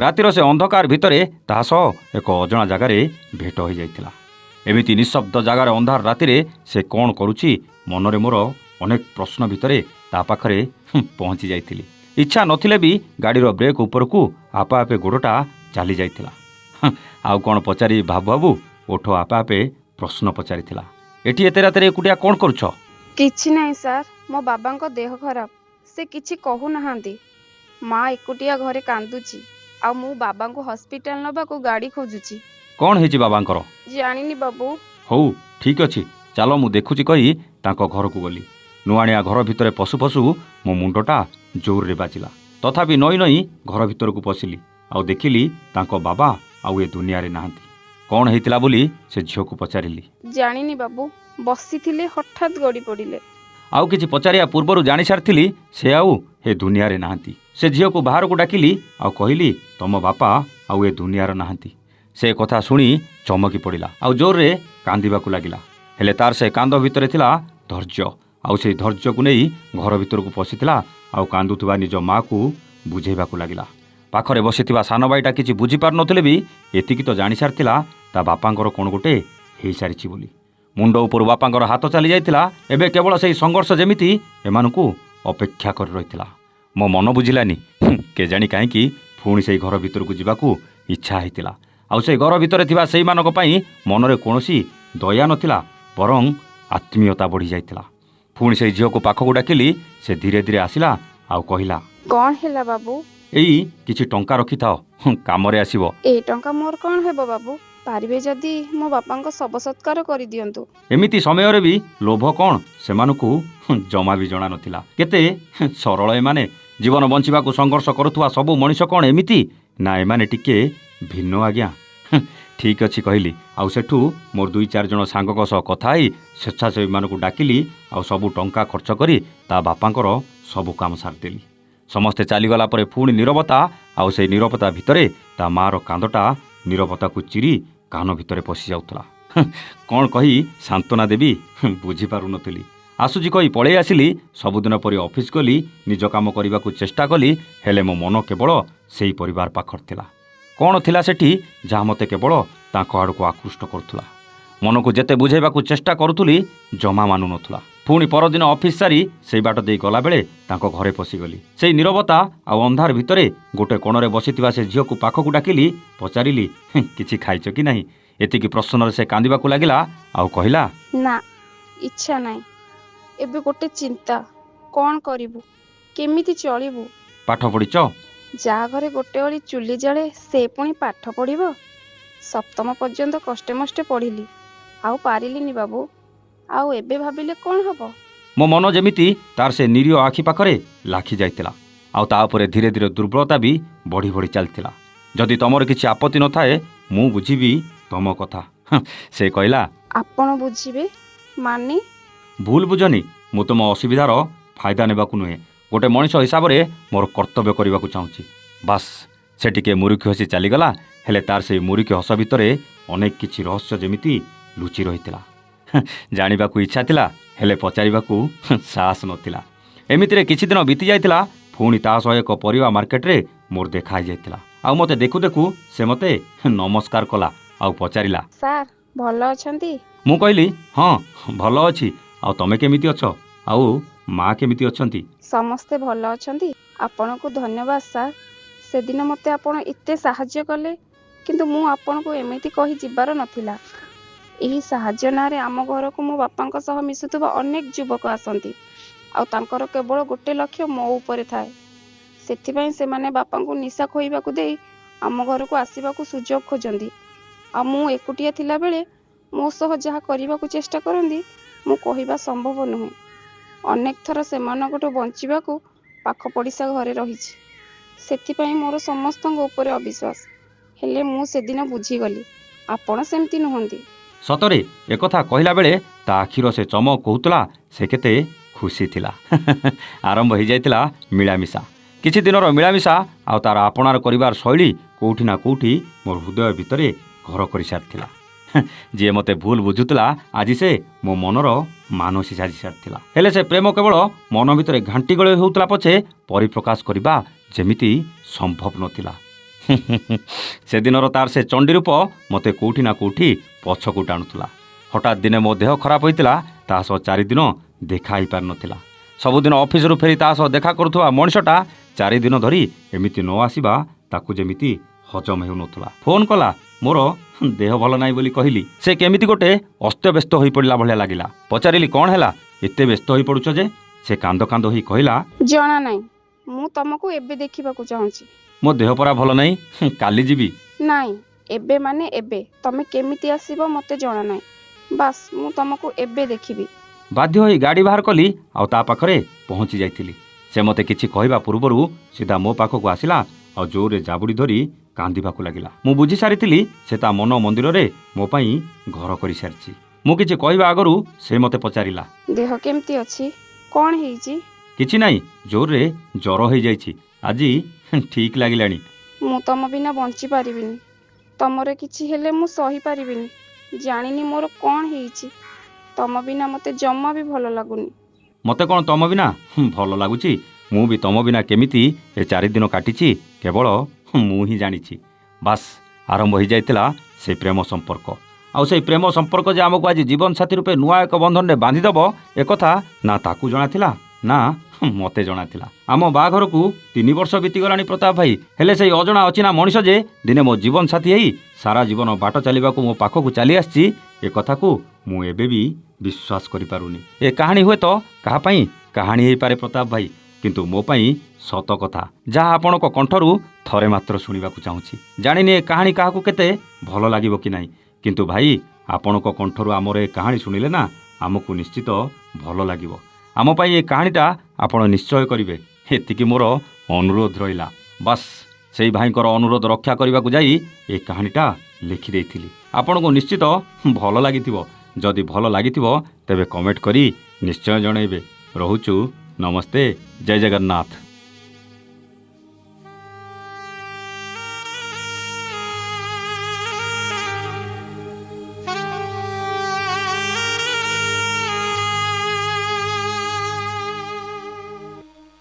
ରାତିର ସେ ଅନ୍ଧକାର ଭିତରେ ତାହା ସହ ଏକ ଅଜଣା ଜାଗାରେ ଭେଟ ହୋଇଯାଇଥିଲା। ଏମିତି ନିଃଶବ୍ଦ ଜାଗାରେ ଅନ୍ଧାର ରାତିରେ ସେ କ'ଣ କରୁଛି, ମନରେ ମୋର ଅନେକ ପ୍ରଶ୍ନ ଭିତରେ ତା ପାଖରେ ପହଞ୍ଚି ଯାଇଥିଲି। ଇଚ୍ଛା ନଥିଲେ ବି ଗାଡ଼ିର ବ୍ରେକ୍ ଉପରକୁ ଆପେ ଆପେ ଗୋଡ଼ଟା ଚାଲି ଯାଇଥିଲା। ଆଉ କ'ଣ ପଚାରି ଭାବୁ ଭାବୁ ଓଠ ଆପେ ଆପେ ପ୍ରଶ୍ନ ପଚାରିଥିଲା, ଏଠି ଏତେ ରାତିରେ ଏକୁଟିଆ କ'ଣ କରୁଛ? କିଛି ନାହିଁ ସାର୍, ମୋ ବାବାଙ୍କ ଦେହ ଖରାପ, ସେ କିଛି କହୁନାହାନ୍ତି। ମା ଏକୁଟିଆ ଘରେ କାନ୍ଦୁଛି, ଆଉ ମୁଁ ବାବାଙ୍କୁ ହସ୍ପିଟାଲ ନେବାକୁ ଗାଡ଼ି ଖୋଜୁଛି। କ'ଣ ହେଇଛି ବାବାଙ୍କର? ଜାଣିନି ବାବୁ। ହଉ ଠିକ୍ ଅଛି, ଚାଲ ମୁଁ ଦେଖୁଛି କହି ତାଙ୍କ ଘରକୁ ଗଲି। ନୂଆଣିଆ ଘର ଭିତରେ ପଶୁ ପଶୁ ମୋ ମୁଣ୍ଡଟା ଜୋରରେ ବାଜିଲା। ତଥାପି ନଈ ନଈ ଘର ଭିତରକୁ ପଶିଲି, ଆଉ ଦେଖିଲି ତାଙ୍କ ବାବା ଆଉ ଏ ଦୁନିଆରେ ନାହାନ୍ତି। କ'ଣ ହେଇଥିଲା ବୋଲି ସେ ଝିଅକୁ ପଚାରିଲି। ଜାଣିନି ବାବୁ, ବସିଥିଲେ ହଠାତ୍ ଗଡ଼ି ପଡ଼ିଲେ। ଆଉ କିଛି ପଚାରିବା ପୂର୍ବରୁ ଜାଣିସାରିଥିଲି ସେ ଆଉ ଏ ଦୁନିଆରେ ନାହାନ୍ତି। ସେ ଝିଅକୁ ବାହାରକୁ ଡାକିଲି ଆଉ କହିଲି, ତମ ବାପା ଆଉ ଏ ଦୁନିଆରେ ନାହାନ୍ତି। ସେ କଥା ଶୁଣି ଚମକି ପଡ଼ିଲା, ଆଉ ଜୋରରେ କାନ୍ଦିବାକୁ ଲାଗିଲା। ହେଲେ ତାର ସେ କାନ୍ଦ ଭିତରେ ଥିଲା ଧୈର୍ଯ୍ୟ, ଆଉ ସେଇ ଧୈର୍ଯ୍ୟକୁ ନେଇ ଘର ଭିତରକୁ ପଶିଥିଲା ଆଉ କାନ୍ଦୁଥିବା ନିଜ ମାଆକୁ ବୁଝେଇବାକୁ ଲାଗିଲା। ପାଖରେ ବସିଥିବା ସାନ ଭାଇଟା କିଛି ବୁଝିପାରୁନଥିଲେ ବି ଏତିକି ତ ଜାଣିସାରିଥିଲା ତା ବାପାଙ୍କର କ'ଣ ଗୋଟେ ହେଇସାରିଛି ବୋଲି। ମୁଣ୍ଡ ଉପରୁ ବାପାଙ୍କର ହାତ ଚାଲି ଯାଇଥିଲା। ଏବେ କେବଳ ସେଇ ସଂଘର୍ଷ ଯେମିତି ଏମାନଙ୍କୁ ଅପେକ୍ଷା କରି ରହିଥିଲା। ମୋ ମନ ବୁଝିଲାନି, କେଜାଣି କାହିଁକି ପୁଣି ସେଇ ଘର ଭିତରକୁ ଯିବାକୁ ଇଚ୍ଛା ହେଇଥିଲା। ଆଉ ସେଇ ଘର ଭିତରେ ଥିବା ସେଇମାନଙ୍କ ପାଇଁ ମନରେ କୌଣସି ଦୟା ନଥିଲା, ବରଂ ଆତ୍ମୀୟତା ବଢ଼ିଯାଇଥିଲା। ପୁଣି ସେଇ ଝିଅକୁ ପାଖକୁ ଡାକିଲି। ସେ ଧୀରେ ଧୀରେ ଆସିଲା ଆଉ କହିଲା, କ'ଣ ହେଲା ବାବୁ? ଏଇ କିଛି ଟଙ୍କା ରଖିଥାଅ, କାମରେ ଆସିବ। ଏ ଟଙ୍କା ମୋର କ'ଣ ହେବ ବାବୁ? ପାରିବେ ଯଦି ମୋ ବାପାଙ୍କ ଶବ ସତ୍କାର କରିଦିଅନ୍ତୁ। ଏମିତି ସମୟରେ ବି ଲୋଭ କ'ଣ ସେମାନଙ୍କୁ ଜମା ବି ଜଣା ନଥିଲା। କେତେ ସରଳ ଏମାନେ। ଜୀବନ ବଞ୍ଚିବାକୁ ସଂଘର୍ଷ କରୁଥିବା ସବୁ ମଣିଷ କ'ଣ ଏମିତି? ନା, ଏମାନେ ଟିକେ ଭିନ୍ନ ଆଜ୍ଞା। ଠିକ୍ ଅଛି କହିଲି। ଆଉ ସେଠୁ ମୋର 2-4 ଜଣ ସାଙ୍ଗଙ୍କ ସହ କଥା ହେଇ ସ୍ୱେଚ୍ଛାସେବୀମାନଙ୍କୁ ଡାକିଲି, ଆଉ ସବୁ ଟଙ୍କା ଖର୍ଚ୍ଚ କରି ତା ବାପାଙ୍କର ସବୁ କାମ ସାରିଦେଲି। ସମସ୍ତେ ଚାଲିଗଲା ପରେ ପୁଣି ନୀରବତା, ଆଉ ସେଇ ନୀରବତା ଭିତରେ ତା ମାଆର କାନ୍ଦଟା ନୀରବତାକୁ ଚିରି କାନ ଭିତରେ ପଶି ଯାଉଥିଲା। କ'ଣ କହି ସାନ୍ତ୍ୱନା ଦେବି ବୁଝିପାରୁନଥିଲି। ଆସୁଛି କହି ପଳେଇ ଆସିଲି। ସବୁଦିନ ପରି ଅଫିସ୍ ଗଲି, ନିଜ କାମ କରିବାକୁ ଚେଷ୍ଟା କଲି, ହେଲେ ମୋ ମନ କେବଳ ସେଇ ପରିବାର ପାଖରେ ଥିଲା। କ'ଣ ଥିଲା ସେଠି ଯାହା ମୋତେ କେବଳ ତାଙ୍କ ଆଡ଼କୁ ଆକୃଷ୍ଟ କରୁଥିଲା। ମନକୁ ଯେତେ ବୁଝାଇବାକୁ ଚେଷ୍ଟା କରୁଥିଲି, ଜମା ମାନୁନଥିଲା। ପୁଣି ପରଦିନ ଅଫିସ୍ ସାରି ସେଇ ବାଟ ଦେଇ ଗଲାବେଳେ ତାଙ୍କ ଘରେ ପଶିଗଲି। ସେଇ ନୀରବତା ଆଉ ଅନ୍ଧାର ଭିତରେ ଗୋଟେ କୋଣରେ ବସିଥିବା ସେ ଝିଅକୁ ପାଖକୁ ଡାକିଲି, ପଚାରିଲି, କିଛି ଖାଇଛ କି ନାହିଁ? ଏତିକି ପ୍ରଶ୍ନରେ ସେ କାନ୍ଦିବାକୁ ଲାଗିଲା ଆଉ କହିଲା, ନା, ଇଚ୍ଛା ନାହିଁ। ଏବେ ଗୋଟେ ଚିନ୍ତା, କ'ଣ କରିବୁ, କେମିତି ଚଳିବୁ? ପାଠ ପଢ଼ିଛ? ଯାହା ଘରେ ଗୋଟେ ଓଳି ଚୁଲି ଜଳେ ସେ ପୁଣି ପାଠ ପଢ଼ିବ? 7ମ ପର୍ଯ୍ୟନ୍ତ କଷ୍ଟେ ମଷ୍ଟେ ପଢ଼ିଲି, ଆଉ ପାରିଲିନି ବାବୁ। ଆଉ ଏବେ ଭାବିଲେ କ'ଣ ହବ? ମୋ ମନ ଯେମିତି ତାର ସେ ନିରୀହ ଆଖି ପାଖରେ ଲାଖି ଯାଇଥିଲା। ଆଉ ତା ଉପରେ ଧୀରେ ଧୀରେ ଦୁର୍ବଳତା ବି ବଢ଼ି ବଢ଼ି ଚାଲିଥିଲା। ଯଦି ତମର କିଛି ଆପତ୍ତି ନଥାଏ, ମୁଁ ବୁଝିବି ତମ କଥା। ସେ କହିଲା, ଆପଣ ବୁଝିବେ ମାନେ? ଭୁଲ ବୁଝନି, ମୁଁ ତୁମ ଅସୁବିଧାର ଫାଇଦା ନେବାକୁ ନୁହେଁ, ଗୋଟେ ମଣିଷ ହିସାବରେ ମୋର କର୍ତ୍ତବ୍ୟ କରିବାକୁ ଚାହୁଁଛି। ବାସ୍। ସେ ଟିକେ ମୁରୁକି ହସି ଚାଲିଗଲା। ହେଲେ ତାର ସେଇ ମୁରୁକି ହସ ଭିତରେ ଅନେକ କିଛି ରହସ୍ୟ ଯେମିତି ଲୁଚି ରହିଥିଲା। ଜାଣିବାକୁ ଇଚ୍ଛା ଥିଲା, ହେଲେ ପଚାରିବାକୁ ସାହସ ନଥିଲା। ଏମିତିରେ କିଛି ଦିନ ବିତି ଯାଇଥିଲା। ପୁଣି ତା ସହ ଏକ ପରିବା ମାର୍କେଟରେ ମୋର ଦେଖା ହେଇଯାଇଥିଲା। ଆଉ ମୋତେ ଦେଖୁ ଦେଖୁ ସେ ମୋତେ ନମସ୍କାର କଲା ଆଉ ପଚାରିଲା, ସାର୍ ଭଲ ଅଛନ୍ତି? ମୁଁ କହିଲି, ହଁ ଭଲ ଅଛି। ଆଉ ତମେ କେମିତି ଅଛ? ଆଉ ମା କେମିତି ଅଛନ୍ତି? ସମସ୍ତେ ଭଲ ଅଛନ୍ତି। ଆପଣଙ୍କୁ ଧନ୍ୟବାଦ ସାର୍। ସେଦିନ ମୋତେ ଆପଣ ଏତେ ସାହାଯ୍ୟ କଲେ, କିନ୍ତୁ ମୁଁ ଆପଣଙ୍କୁ ଏମିତି କହି ଯିବାର ନଥିଲା। ଏହି ସାହାଯ୍ୟ ନାଁରେ ଆମ ଘରକୁ ମୋ ବାପାଙ୍କ ସହ ମିଶୁଥିବା ଅନେକ ଯୁବକ ଆସନ୍ତି, ଆଉ ତାଙ୍କର କେବଳ ଗୋଟେ ଲକ୍ଷ୍ୟ ମୋ ଉପରେ ଥାଏ। ସେଥିପାଇଁ ସେମାନେ ବାପାଙ୍କୁ ନିଶା ଖୋଇବାକୁ ଦେଇ ଆମ ଘରକୁ ଆସିବାକୁ ସୁଯୋଗ ଖୋଜନ୍ତି। ଆଉ ମୁଁ ଏକୁଟିଆ ଥିଲାବେଳେ ମୋ ସହ ଯାହା କରିବାକୁ ଚେଷ୍ଟା କରନ୍ତି, ମୁଁ କହିବା ସମ୍ଭବ ନୁହେଁ। ଅନେକ ଥର ସେମାନଙ୍କଠୁ ବଞ୍ଚିବାକୁ ପାଖ ପଡ଼ିଶା ଘରେ ରହିଛି। ସେଥିପାଇଁ ମୋର ସମସ୍ତଙ୍କ ଉପରେ ଅବିଶ୍ୱାସ। ହେଲେ ମୁଁ ସେଦିନ ବୁଝିଗଲି, ଆପଣ ସେମିତି ନୁହନ୍ତି। ସତରେ ଏକଥା କହିଲା ବେଳେ ତା ଆଖିର ସେ ଚମକ କହୁଥିଲା ସେ କେତେ ଖୁସି ଥିଲା। ଆରମ୍ଭ ହୋଇଯାଇଥିଲା ମିଳାମିଶା। କିଛି ଦିନର ମିଳାମିଶା ଆଉ ତାର ଆପଣାର କରିବାର ଶୈଳୀ କେଉଁଠି ନା କେଉଁଠି ମୋର ହୃଦୟ ଭିତରେ ଘର କରିସାରିଥିଲା। ଯିଏ ମୋତେ ଭୁଲ ବୁଝୁଥିଲା, ଆଜି ସେ ମୋ ମନର ମାନସି ସାଜି ସାରିଥିଲା। ହେଲେ ସେ ପ୍ରେମ କେବଳ ମନ ଭିତରେ ଘାଣ୍ଟି ଗଳି ହେଉଥିଲା ପଛେ ପରିପ୍ରକାଶ କରିବା ଯେମିତି ସମ୍ଭବ ନଥିଲା। ସେଦିନର ତାର ସେ ଚଣ୍ଡୀ ରୂପ ମୋତେ କେଉଁଠି ନା କେଉଁଠି ପଛକୁ ଟାଣୁଥିଲା। ହଠାତ୍ ଦିନେ ମୋ ଦେହ ଖରାପ ହୋଇଥିଲା, ତା ସହ 4 ଦିନ ଦେଖା ହେଇପାରିନଥିଲା। ସବୁଦିନ ଅଫିସରୁ ଫେରି ତା ସହ ଦେଖା କରୁଥିବା ମଣିଷଟା 4 ଦିନ ଧରି ଏମିତି ନ ଆସିବା ତାକୁ ଯେମିତି ହଜମ ହେଉନଥିଲା। ଫୋନ୍ କଲା, ମୋର ଦେହ ଭଲ ନାହିଁ ବୋଲି କହିଲି। ସେ କେମିତି ଗୋଟେ ଅସ୍ତବ୍ୟସ୍ତ ହୋଇପଡ଼ିଲା ଭଳିଆ ଲାଗିଲା। ପଚାରିଲି, କ'ଣ ହେଲା, ଏତେ ବ୍ୟସ୍ତ ହୋଇପଡ଼ୁଛ ଯେ? ସେ କାନ୍ଦ କାନ୍ଦ ହୋଇ କହିଲା, ଜଣା ନାହିଁ, ମୁଁ ତମକୁ ଏବେ ଦେଖିବାକୁ ଚାହୁଁଛି। ମୋ ଦେହ ପରା ଭଲ ନାହିଁ, କାଲି ଯିବି। ନାଇଁ, ଏବେ ମାନେ ଏବେ। ତମେ କେମିତି ଆସିବ ମୋତେ ଜଣା ନାହିଁ, ବାସ୍ ମୁଁ ତମକୁ ଏବେ ଦେଖିବି। ବାଧ୍ୟ ହୋଇ ଗାଡ଼ି ବାହାର କଲି ଆଉ ତା ପାଖରେ ପହଞ୍ଚି ଯାଇଥିଲି। ସେ ମୋତେ କିଛି କହିବା ପୂର୍ବରୁ ସିଧା ମୋ ପାଖକୁ ଆସିଲା ଆଉ ଜୋରରେ ଜାବୁଡ଼ି ଧରି କାନ୍ଦିବାକୁ ଲାଗିଲା। ମୁଁ ବୁଝି ସାରିଥିଲି ସେ ତା ମନ ମନ୍ଦିରରେ ମୋ ପାଇଁ ଘର କରିସାରିଛି। ମୁଁ କିଛି କହିବା ଆଗରୁ ସେ ମୋତେ ପଚାରିଲା, ଦେହ କେମିତି ଅଛି? କ'ଣ ହେଇଛି? କିଛି ନାହିଁ, ଜୋରରେ ଜ୍ୱର ହେଇଯାଇଛି। ଆଜି ଠିକ୍ ଲାଗିଲାଣି। ମୁଁ ତମ ବିନା ବଞ୍ଚିପାରିବିନି। ତମର କିଛି ହେଲେ ମୁଁ ସହିପାରିବିନି। ଜାଣିନି ମୋର କ'ଣ ହେଇଛି। ତମ ବିନା ମୋତେ ଜମା ବି ଭଲ ଲାଗୁନି। ମୋତେ କ'ଣ ତମ ବିନା ଭଲ ଲାଗୁଛି? ମୁଁ ବି ତମ ବିନା କେମିତି ଏ 4 ଦିନ କାଟିଛି କେବଳ ମୁଁ ହିଁ ଜାଣିଛି। ବାସ୍, ଆରମ୍ଭ ହୋଇଯାଇଥିଲା ସେ ପ୍ରେମ ସମ୍ପର୍କ। ଆଉ ସେଇ ପ୍ରେମ ସମ୍ପର୍କ ଯେ ଆମକୁ ଆଜି ଜୀବନସାଥୀ ରୂପେ ନୂଆ ଏକ ବନ୍ଧନରେ ବାନ୍ଧିଦେବ, ଏକଥା ନା ତାକୁ ଜଣାଥିଲା ନା ମୋତେ ଜଣାଥିଲା। ଆମ ବାହାଘରକୁ 3 ବର୍ଷ ବିତିଗଲାଣି ପ୍ରତାପ ଭାଇ। ହେଲେ ସେଇ ଅଜଣା ଅଚିହ୍ନା ମଣିଷ ଯେ ଦିନେ ମୋ ଜୀବନସାଥୀ ହେଇ ସାରା ଜୀବନ ବାଟ ଚାଲିବାକୁ ମୋ ପାଖକୁ ଚାଲି ଆସିଛି, ଏ କଥାକୁ ମୁଁ ଏବେ ବି ବିଶ୍ୱାସ କରିପାରୁନି। ଏ କାହାଣୀ ହୁଏତ କାହା ପାଇଁ କାହାଣୀ ହେଇପାରେ ପ୍ରତାପ ଭାଇ, କିନ୍ତୁ ମୋ ପାଇଁ ସତ କଥା, ଯାହା ଆପଣଙ୍କ କଣ୍ଠରୁ ଥରେ ମାତ୍ର ଶୁଣିବାକୁ ଚାହୁଁଛି। ଜାଣିନି ଏ କାହାଣୀ କାହାକୁ କେତେ ଭଲ ଲାଗିବ କି ନାହିଁ, କିନ୍ତୁ ଭାଇ ଆପଣଙ୍କ କଣ୍ଠରୁ ଆମର ଏ କାହାଣୀ ଶୁଣିଲେ ନା ଆମକୁ ନିଶ୍ଚିତ ଭଲ ଲାଗିବ। ଆମ ପାଇଁ ଏ କାହାଣୀଟା ଆପଣ ନିଶ୍ଚୟ କରିବେ, ଏତିକି ମୋର ଅନୁରୋଧ ରହିଲା। ବାସ୍, ସେଇ ଭାଇଙ୍କର ଅନୁରୋଧ ରକ୍ଷା କରିବାକୁ ଯାଇ ଏ କାହାଣୀଟା ଲେଖିଦେଇଥିଲି। ଆପଣଙ୍କୁ ନିଶ୍ଚିତ ଭଲ ଲାଗିଥିବ। ଯଦି ଭଲ ଲାଗିଥିବ ତେବେ କମେଣ୍ଟ କରି ନିଶ୍ଚୟ ଜଣାଇବେ। ରହୁଛୁ, ନମସ୍ତେ, ଜୟ ଜଗନ୍ନାଥ।